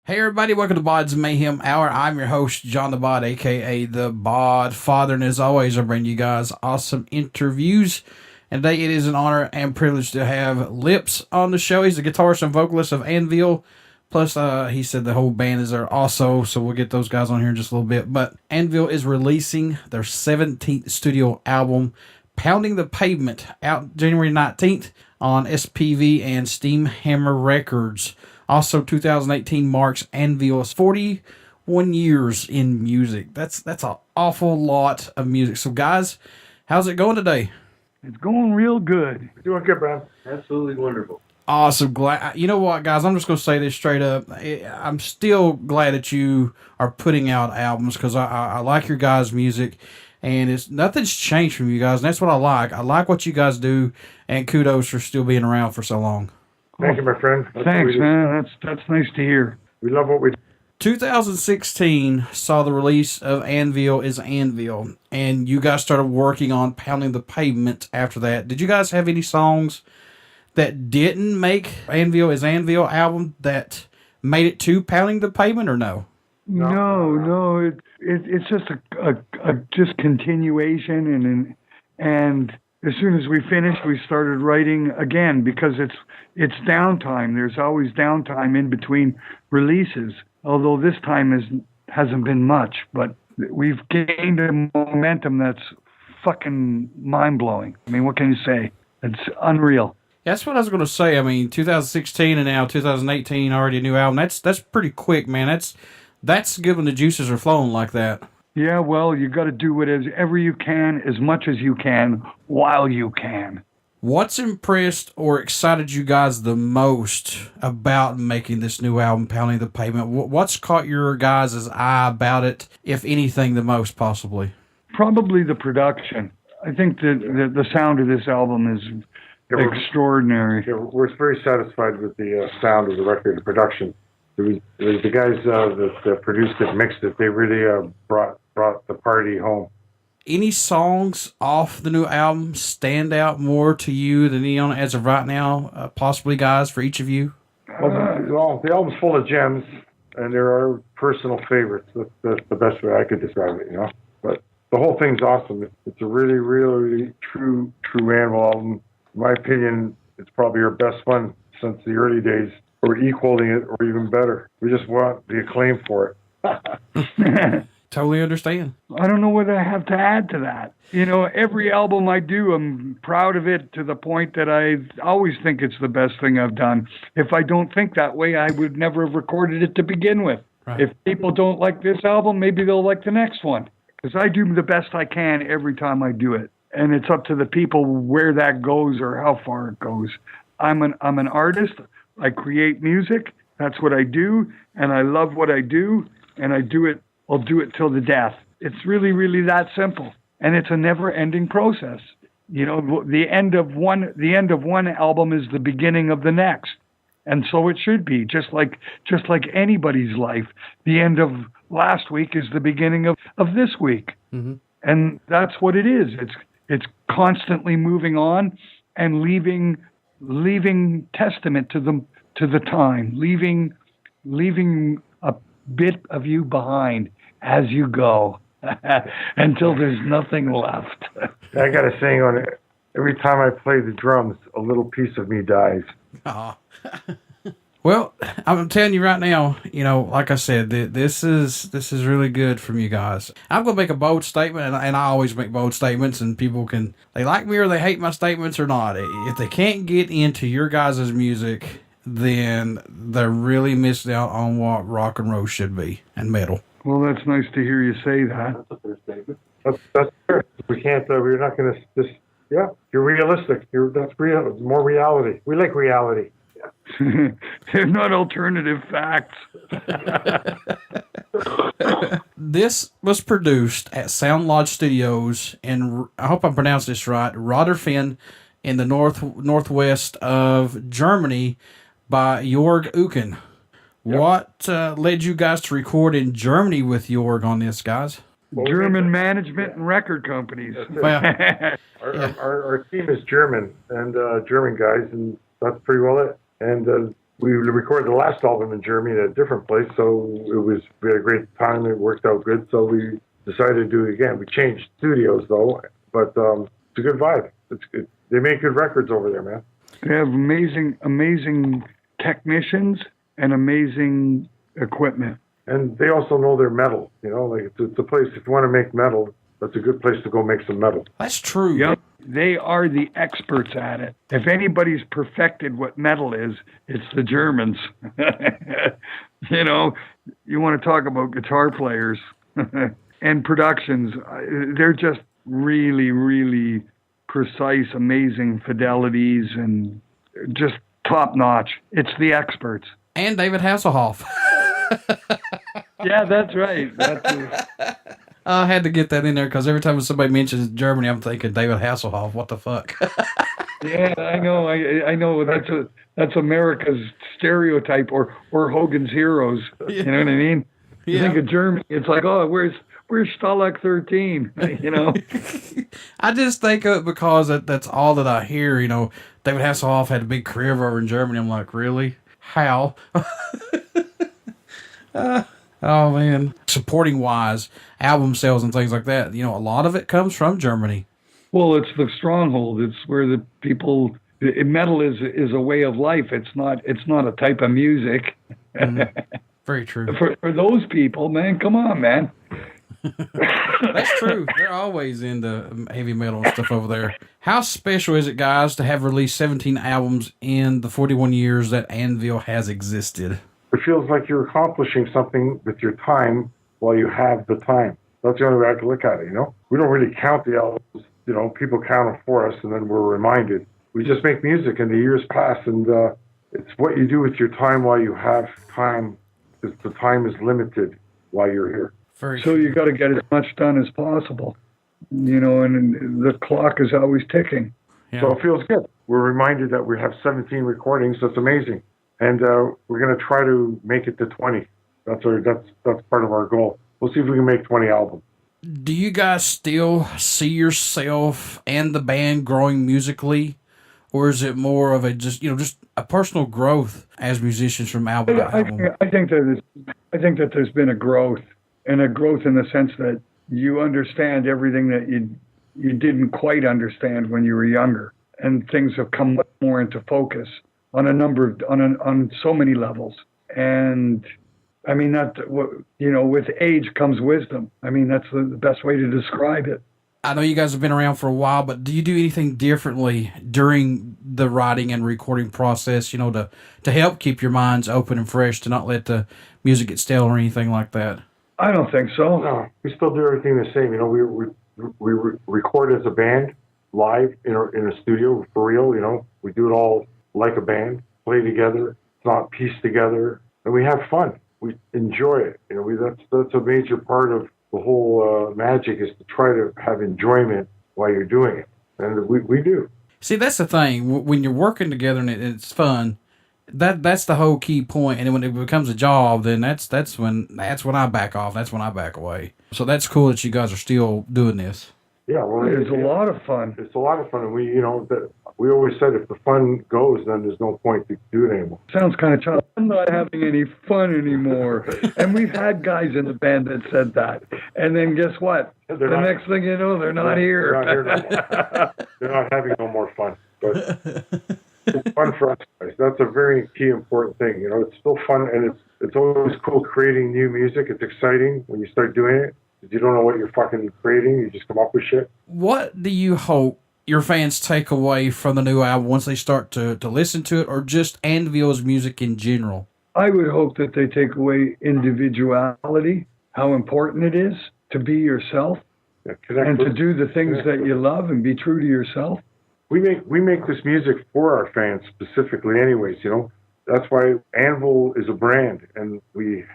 Hey everybody, welcome to BODS Mayhem Hour. I'm your host, John the Bod, aka the Bod Father, and as always, I bring you guys awesome interviews. And today it is an honor and privilege to have Lips on the show. He's the guitarist and vocalist of Anvil. Plus, he said the whole band is there also, so we'll get those guys on here in just a little bit. But Anvil is releasing their 17th studio album, Pounding the Pavement, out January 19th on SPV and Steamhammerrecords. Also, 2018 marks Anvil's 41 years in music. That's an awful lot of music. So, guys, how's it going today? It's going real good. Doing good, Brad. Absolutely wonderful. Awesome. Glad. You know what, guys? I'm just going to say this straight up. I'm still glad that you are putting out albums because I like your guys' music. And nothing's changed from you guys. And that's what I like. I like what you guys do. And kudos for still being around for so long. Thank you, my friend. Thanks, man. That's nice to hear. We love what we do. 2016 saw the release of Anvil is Anvil, and you guys started working on Pounding the Pavement after that. Did you guys have any songs that didn't make Anvil is Anvil album that made it to Pounding the Pavement, or no? No. It's just a just continuation, and as soon as we finished, we started writing again because it's downtime. There's always downtime in between releases. Although this time hasn't been much, but we've gained a momentum that's fucking mind-blowing. I mean, what can you say? It's unreal. That's what I was going to say. I mean, 2016 and now 2018, already a new album. That's pretty quick, man. That's good when the juices are flowing like that. Yeah, well, you got to do whatever you can, as much as you can, while you can. What's impressed or excited you guys the most about making this new album, Pounding the Pavement? What's caught your guys' eye about it, if anything, the most possibly? Probably the production. I think that the sound of this album is extraordinary. Yeah, we're very satisfied with the sound of the record, the production. The guys that produced it, mixed it, they really brought the party home. Any songs off the new album stand out more to you than any on it as of right now, possibly, guys, for each of you? Well, the album's full of gems, and there are personal favorites. That's the best way I could describe it, you know. But the whole thing's awesome. It's a really, really true Anvil album. In my opinion, it's probably our best one since the early days. We're equaling it, or even better. We just want the acclaim for it. Totally understand. I don't know what I have to add to that. You know, every album I do, I'm proud of it to the point that I always think it's the best thing I've done. If I don't think that way, I would never have recorded it to begin with. Right. If people don't like this album, maybe they'll like the next one. Because I do the best I can every time I do it. And it's up to the people where that goes or how far it goes. I'm an artist. I create music. That's what I do. And I love what I do. And I do it. I'll do it till the death. It's really, really that simple, and it's a never-ending process. You know, the end of one album is the beginning of the next, and so it should be. Just like anybody's life, the end of last week is the beginning of this week, and that's what it is. It's constantly moving on and leaving testament to the time, leaving a bit of you behind as you go until there's nothing left. I got a saying on it. Every time I play the drums, a little piece of me dies. Well, I'm telling you right now, you know, like I said, this is really good from you guys. I'm going to make a bold statement, and I always make bold statements, and people they like me or they hate my statements or not. If they can't get into your guys' music, then they're really missing out on what rock and roll should be, and metal. Well, that's nice to hear you say that. That's a fair statement. That's fair. We can't. We're not going to just. Yeah, you're realistic. That's real. It's more reality. We like reality. Yeah. They're not alternative facts. This was produced at Sound Lodge Studios, and I hope I pronounced this right, Rotterdam, in the northwest of Germany, by Jorg Uken. Yep. What led you guys to record in Germany with Jorg on this, guys? German management and record companies. Well, our team is German and German guys, and that's pretty well it. And we recorded the last album in Germany at a different place, so we had a great time. It worked out good, so we decided to do it again. We changed studios though, but it's a good vibe. It's good. They make good records over there, man. They have amazing technicians and amazing equipment. And they also know their metal. You know, like it's a place, if you want to make metal, that's a good place to go make some metal. That's true. Yep. They are the experts at it. If anybody's perfected what metal is, it's the Germans. You know, you want to talk about guitar players and productions. They're just really, really precise, amazing fidelities and just top notch. It's the experts. And David Hasselhoff. Yeah, that's right. I had to get that in there because every time somebody mentions Germany, I'm thinking David Hasselhoff. What the fuck? Yeah, I know. I know. That's America's stereotype, or Hogan's Heroes. Yeah. You know what I mean? You Yeah. think of Germany, it's like, oh, where's Stalag 13? You know. I just think of it because that's all that I hear. You know, David Hasselhoff had a big career over in Germany. I'm like, really? How? Oh man, supporting wise, album sales and things like that. You know, a lot of it comes from Germany. Well, it's the stronghold. It's where the people. Metal is a way of life. It's not a type of music. Very true. For those people, man, come on, man. That's true. They're always into heavy metal and stuff over there. How special is it, guys, to have released 17 albums in the 41 years that Anvil has existed? It feels like you're accomplishing something with your time while you have the time. That's the only way I can look at it, you know? We don't really count the albums. You know, people count them for us, and then we're reminded. We just make music, and the years pass, and it's what you do with your time while you have time. The time is limited while you're here. So you got to get as much done as possible, you know, and the clock is always ticking. Yeah. So it feels good. We're reminded that we have 17 recordings. That's amazing. And we're going to try to make it to 20. That's part of our goal. We'll see if we can make 20 albums. Do you guys still see yourself and the band growing musically, or is it more of just a personal growth as musicians from album to album? I think that there's been a growth, and a growth in the sense that you understand everything that you didn't quite understand when you were younger, and things have come much more into focus on on so many levels. And I mean, with age comes wisdom. I mean, that's the best way to describe it. I know you guys have been around for a while, but do you do anything differently during the writing and recording process, you know, to help keep your minds open and fresh, to not let the music get stale or anything like that? I don't think so. No, we still do everything the same. You know, we record as a band live in a studio for real. You know, we do it all like a band, play together, it's not pieced together, and we have fun. We enjoy it. You know, that's a major part of the whole magic, is to try to have enjoyment while you're doing it, and we do. See, that's the thing. When you're working together and it's fun, that's the whole key point. And then when it becomes a job, then that's when I back off. That's when I back away. So that's cool that you guys are still doing this. Yeah, well, it's a lot of fun. It's a lot of fun, and we always said if the fun goes, then there's no point to do it anymore. Sounds kind of childish. I'm not having any fun anymore. And we've had guys in the band that said that. And then guess what? Next thing you know, they're not here. They're not here no more. They're not having no more fun. But it's fun for us guys. That's a very key important thing. You know, it's still fun, and it's always cool creating new music. It's exciting when you start doing it. You don't know what you're fucking creating. You just come up with shit. What do you hope your fans take away from the new album once they start to listen to it, or just Anvil's music in general? I would hope that they take away individuality, how important it is to be yourself, and to do the things that you love and be true to yourself. We make this music for our fans specifically anyways, you know. That's why Anvil is a brand, and we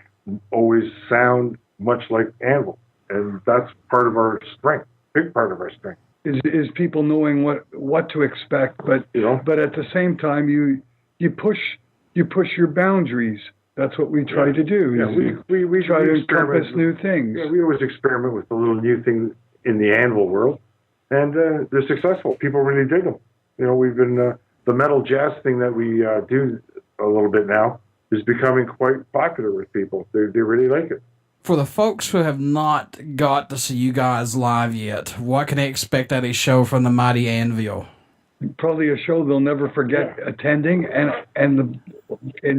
always sound much like Anvil. And that's part of our strength, big part of our strength. Is people knowing what to expect, but but at the same time you push your boundaries. That's what we try to do. Yeah, we try to encompass new things. Yeah, we always experiment with the little new things in the Anvil world, and they're successful. People really dig them. You know, we've been the metal jazz thing that we do a little bit now, is becoming quite popular with people. They really like it. For the folks who have not got to see you guys live yet, what can they expect at a show from the mighty Anvil? Probably a show they'll never forget attending, and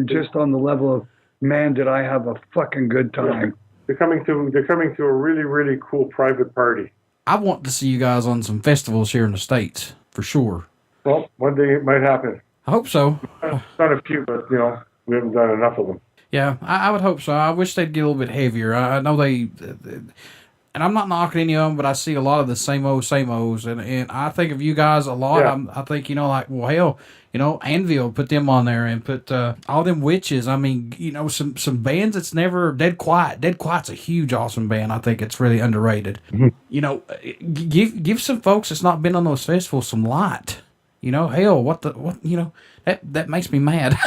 just on the level of, man, did I have a fucking good time. They're coming to a really, really cool private party. I want to see you guys on some festivals here in the States, for sure. Well, one day it might happen. I hope so. Done a few, but, you know, we haven't done enough of them. Yeah, I would hope so. I wish they'd get a little bit heavier. I know they, and I'm not knocking any of them, but I see a lot of the same old, and I think of you guys a lot. Yeah. I think, you know, like, well, hell, you know, Anvil, put them on there, and put all them witches. I mean, you know, some bands that's never, Dead Quiet. Dead Quiet's a huge, awesome band. I think it's really underrated. Mm-hmm. You know, give some folks that's not been on those festivals some light. You know, hell, what, you know, that makes me mad.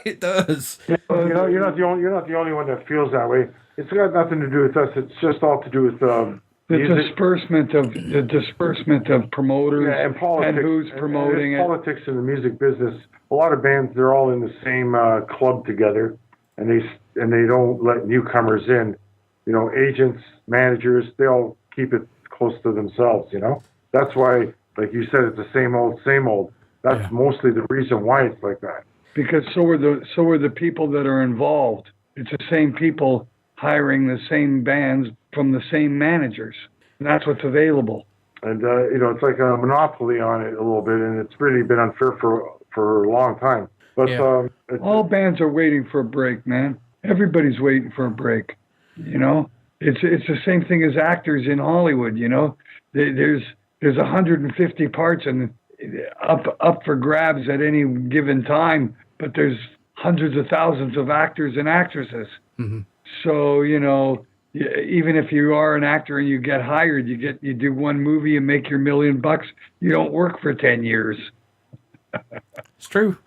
It does. You know, you're not the only one that feels that way. It's got nothing to do with us. It's just all to do with the disbursement of promoters, and politics, and who's promoting it. Politics in the music business. A lot of bands, they're all in the same club together, and they don't let newcomers in. You know, agents, managers, they all keep it close to themselves. You know, that's why, like you said, it's the same old, same old. That's mostly the reason why it's like that. Because so are the people that are involved. It's the same people hiring the same bands from the same managers. And that's what's available. And, you know, it's like a monopoly on it a little bit, and it's really been unfair for a long time. But all bands are waiting for a break, man. Everybody's waiting for a break. You know, it's the same thing as actors in Hollywood. You know, there's 150 parts and up for grabs at any given time, but there's hundreds of thousands of actors and actresses. Mm-hmm. So, you know, even if you are an actor and you get hired, you do one movie and make your $1 million, you don't work for 10 years. It's true.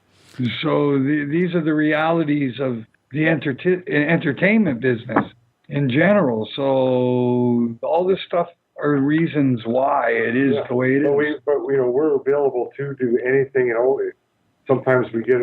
So these are the realities of the entertainment business in general. So all this stuff are reasons why it is the way it is. But you know, we're available to do anything. You know, sometimes we get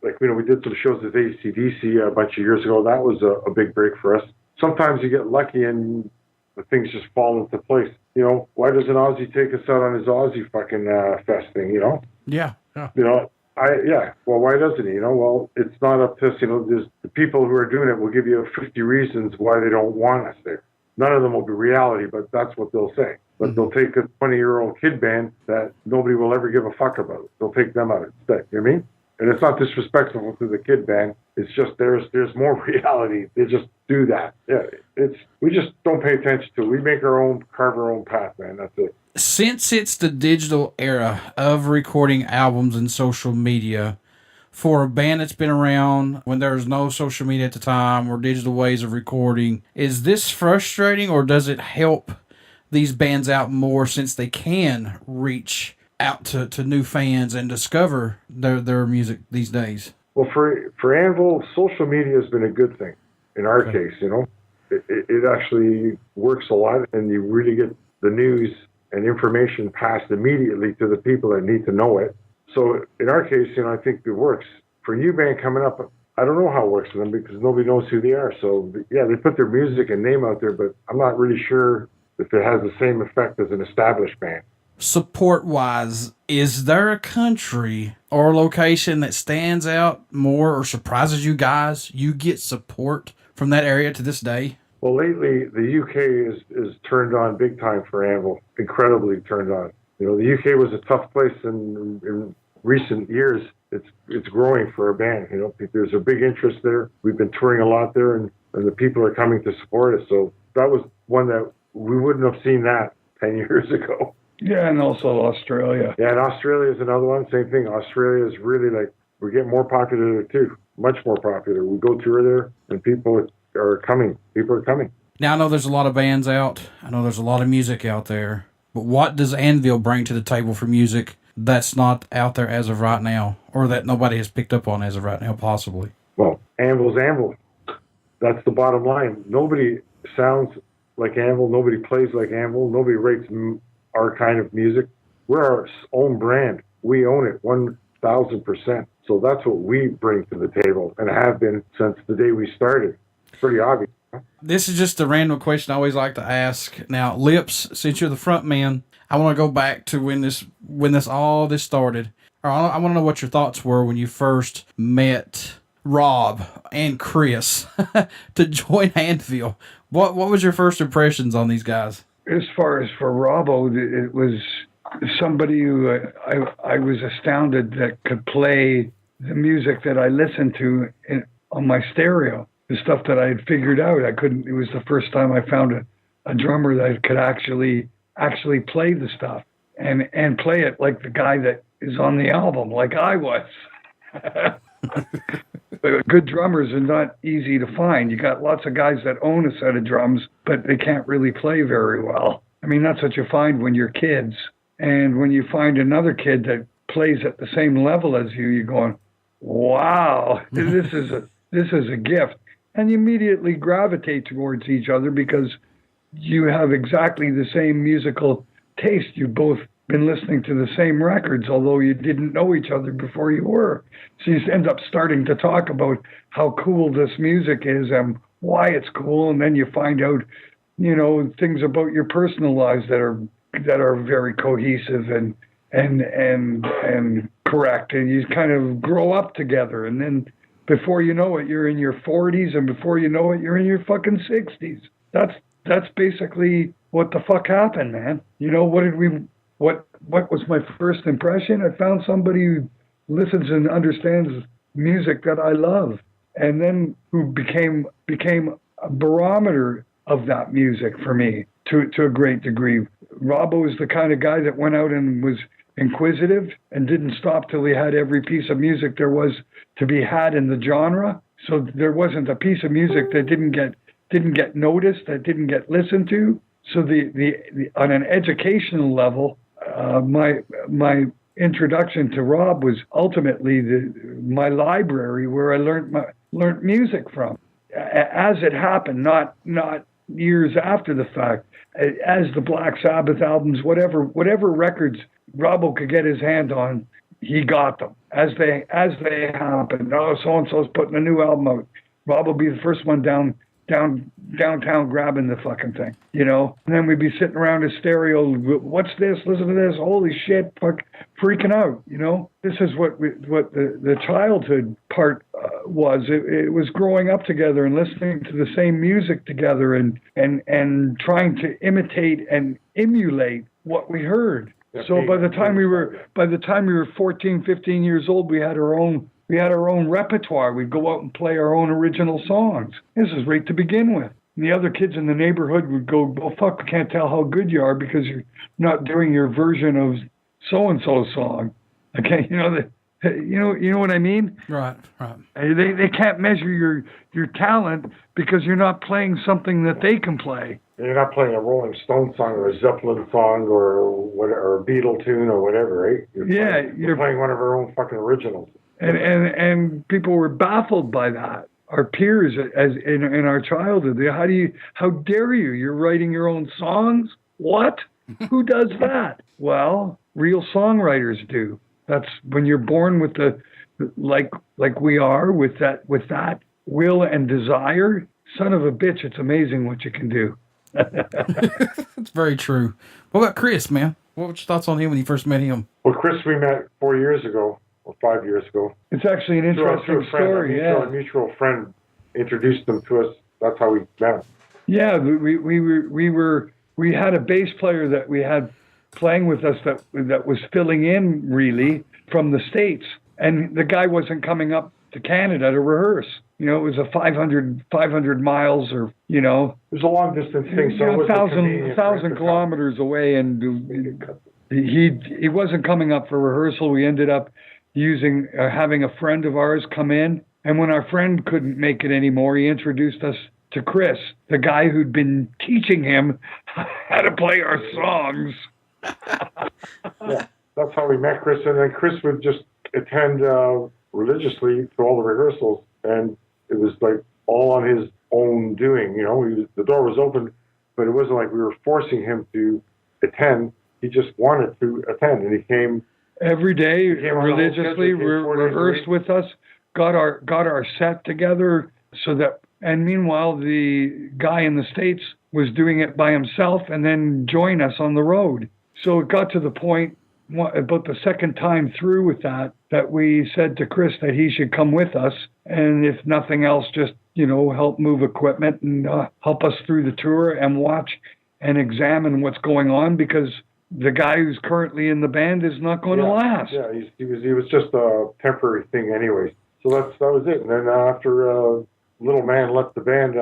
we did some shows with AC/DC a bunch of years ago. That was a big break for us. Sometimes you get lucky and the things just fall into place. You know, why doesn't Ozzy take us out on his Ozzy fucking fest thing? You know? Yeah. You know, well, why doesn't he? You know, well, it's not up to us. You know, there's the people who are doing it will give you 50 reasons why they don't want us there. None of them will be reality, but that's what they'll say. But they'll take a 20-year-old kid band that nobody will ever give a fuck about. They'll take them out instead. You know what I mean? And it's not disrespectful to the kid band. It's just there's more reality. They just do that. Yeah, we just don't pay attention to it. We make carve our own path, man. That's it. Since it's the digital era of recording albums and social media, for a band that's been around when there was no social media at the time or digital ways of recording, is this frustrating, or does it help these bands out more since they can reach out to new fans and discover their music these days? Well, for Anvil, social media has been a good thing in our case. You know, it actually works a lot, and you really get the news and information passed immediately to the people that need to know it. So in our case, you know, I think it works. For a new band coming up, I don't know how it works for them because nobody knows who they are. So yeah, they put their music and name out there, but I'm not really sure if it has the same effect as an established band. Support-wise, is there a country or location that stands out more or surprises you guys? You get support from that area to this day? Well, lately, the UK is turned on big time for Anvil, incredibly turned on. You know, the UK was a tough place in recent years. It's growing for a band. You know, there's a big interest there. We've been touring a lot there, and the people are coming to support us. So that was one that we wouldn't have seen that 10 years ago. Yeah, and also Australia. Yeah, and Australia is another one. Same thing. Australia is really we're getting more popular there too. Much more popular. We go tour there, and people are coming. People are coming. Now, I know there's a lot of bands out. I know there's a lot of music out there. But what does Anvil bring to the table for music that's not out there as of right now, or that nobody has picked up on as of right now, possibly? Well, Anvil's Anvil. That's the bottom line. Nobody sounds like Anvil. Nobody plays like Anvil. Nobody writes our kind of music. We're our own brand. We own it 1,000%. 1,000%. So that's what we bring to the table and have been since the day we started. It's pretty obvious. This is just a random question I always like to ask. Now, Lips, since you're the front man, I want to go back to when all this started. Or I want to know what your thoughts were when you first met Rob and Chris to join Anvil. What was your first impressions on these guys? As far as for Robbo, it was somebody who I was astounded that could play the music that I listened to on my stereo. The stuff that I had figured out, I couldn't. It was the first time I found a drummer that could actually play the stuff and play it like the guy that is on the album, like I was. Good drummers are not easy to find. You got lots of guys that own a set of drums, but they can't really play very well. I mean, that's what you find when you're kids. And when you find another kid that plays at the same level as you, you're going, wow, this is a gift. And you immediately gravitate towards each other because you have exactly the same musical taste. You've both been listening to the same records, although you didn't know each other before you were. So you end up starting to talk about how cool this music is and why it's cool, and then you find out, things about your personal lives that are very cohesive and correct, and you kind of grow up together, and then before you know it, you're in your 40s, and before you know it, you're in your fucking 60s. That's basically what the fuck happened, man. What was my first impression? I found somebody who listens and understands music that I love, and then who became a barometer of that music for me to a great degree. Robbo was the kind of guy that went out and was inquisitive and didn't stop till he had every piece of music there was to be had in the genre. So there wasn't a piece of music that didn't get noticed, that didn't get listened to. So the on an educational level, my introduction to Rob was ultimately my library where I learned music from. As it happened, not years after the fact. As the Black Sabbath albums, whatever records Robbo could get his hand on, he got them. As they happened, so and so's putting a new album out. Rob will be the first one downtown grabbing the fucking thing, And then we'd be sitting around his stereo. What's this? Listen to this. Holy shit! Fuck, freaking out. This is what the childhood part was. It was growing up together and listening to the same music together and trying to imitate and emulate what we heard. So by the time we were 14, 15 years old, we had our own repertoire. We'd go out and play our own original songs. This is right to begin with. And the other kids in the neighborhood would go, well, fuck, I can't tell how good you are because you're not doing your version of so-and-so song. Okay, you know what I mean? Right. They can't measure your talent because you're not playing something that they can play. You're not playing a Rolling Stone song or a Zeppelin song or a Beatle tune or whatever, right? You're playing one of our own fucking originals. And people were baffled by that. Our peers, as in our childhood, how dare you? You're writing your own songs? What? Who does that? Well, real songwriters do. That's when you're born with like we are with that will and desire. Son of a bitch! It's amazing what you can do. That's very true. What about Chris, man? What were your thoughts on him when you first met him? Well, Chris, we met 4 years ago. Or 5 years ago. It's actually an interesting story. A mutual friend introduced them to us. That's how we met him. Yeah, we had a bass player that we had playing with us that was filling in really from the States, and the guy wasn't coming up to Canada to rehearse. It was a 500 miles or It was a long distance thing, so it was 1,000 kilometers away, and he wasn't coming up for rehearsal. We ended up having a friend of ours come in, and when our friend couldn't make it anymore, he introduced us to Chris, the guy who'd been teaching him how to play our songs. Yeah, that's how we met Chris, and then Chris would just attend religiously to all the rehearsals, and it was like all on his own doing. The door was open, but it wasn't like we were forcing him to attend. He just wanted to attend, and he came every day, Came on the whole religiously, schedule, 4 days a rehearsed week. with us, got our set together so that, and meanwhile, the guy in the States was doing it by himself and then join us on the road. So it got to the point about the second time through with that we said to Chris that he should come with us, and if nothing else, just, help move equipment and help us through the tour and watch and examine what's going on, because the guy who's currently in the band is not going to last. Yeah, he was just a temporary thing anyways. So that was it. And then after Little Man left the band,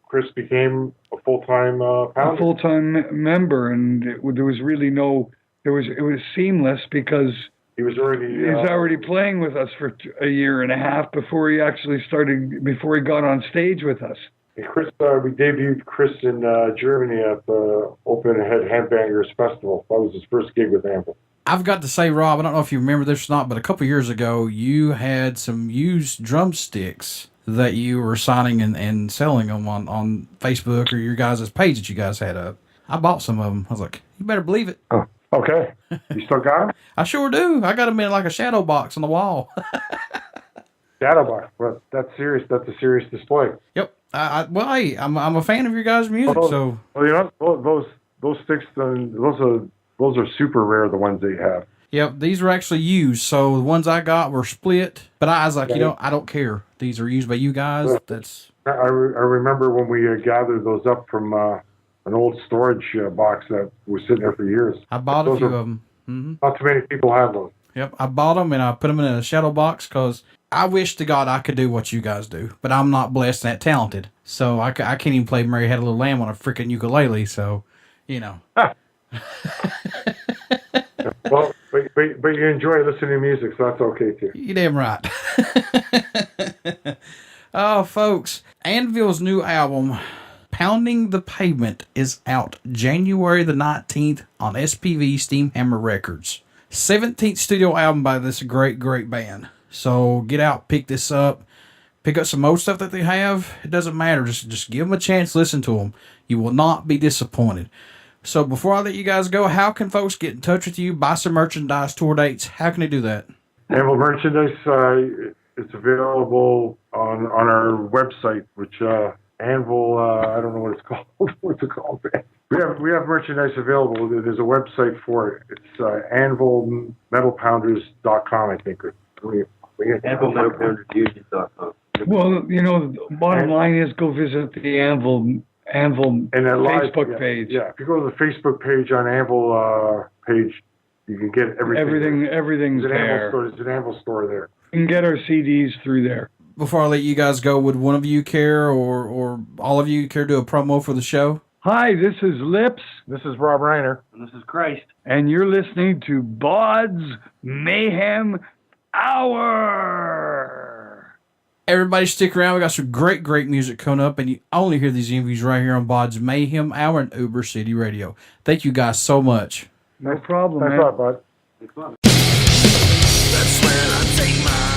Chris became a full-time pounder. A full-time member, and there was really it was seamless, because He was already playing with us for a year and a half before he got on stage with us. And Chris, we debuted Chris in Germany at the Open Head Handbangers Festival. That was his first gig with Anvil. I've got to say, Rob, I don't know if you remember this or not, but a couple years ago, you had some used drumsticks that you were signing and selling them on Facebook or your guys' page that you guys had up. I bought some of them. I was like, you better believe it. Oh, okay. You still got them? I sure do. I got them in like a shadow box on the wall. Shadow box. Well, that's serious. That's a serious display. Yep. Well, hey, I'm a fan of your guys' music, so. Well, those sticks, those are super rare, the ones that you have. Yep, these were actually used. So the ones I got were split, but I was like, I don't care. These are used by you guys. That's. I remember when we gathered those up from an old storage box that was sitting there for years. I bought a few of them. Mm-hmm. Not too many people have those. Yep, I bought them and I put them in a shadow box because I wish to God I could do what you guys do, but I'm not blessed and that talented. So I can't even play Mary Had a Little Lamb on a freaking ukulele. So, Well, but you enjoy listening to music, so that's okay too. You damn right. Oh, folks, Anvil's new album, Pounding the Pavement, is out January the 19th on SPV Steamhammerrecords. 17th studio album by this great band. So get out, pick this up. Pick up some old stuff that they have. It doesn't matter. Just give them a chance. Listen to them. You will not be disappointed. So before I let you guys go, how can folks get in touch with you, buy some merchandise, tour dates? How can they do that? Anvil merchandise, it's available on our website, which Anvil, I don't know what it's called. What's it called? We have merchandise available. There's a website for it. It's anvilmetalpounders.com, I think. Anvil.com. Well, the bottom line is go visit the Anvil and Facebook page. Yeah, if you go to the Facebook page on Anvil page, you can get everything. Everything's there. There's an Anvil store there. You can get our CDs through there. Before I let you guys go, would one of you care or all of you care to do a promo for the show? Hi, this is Lips. This is Rob Reiner. And this is Christ. And you're listening to BODS Mayhem Hour. Everybody stick around. We got some great music coming up, and you only hear these interviews right here on BODS Mayhem Hour and Uber City Radio. Thank you guys so much. No problem, Thanks man. a lot, bud. Thanks a lot. That's when I take my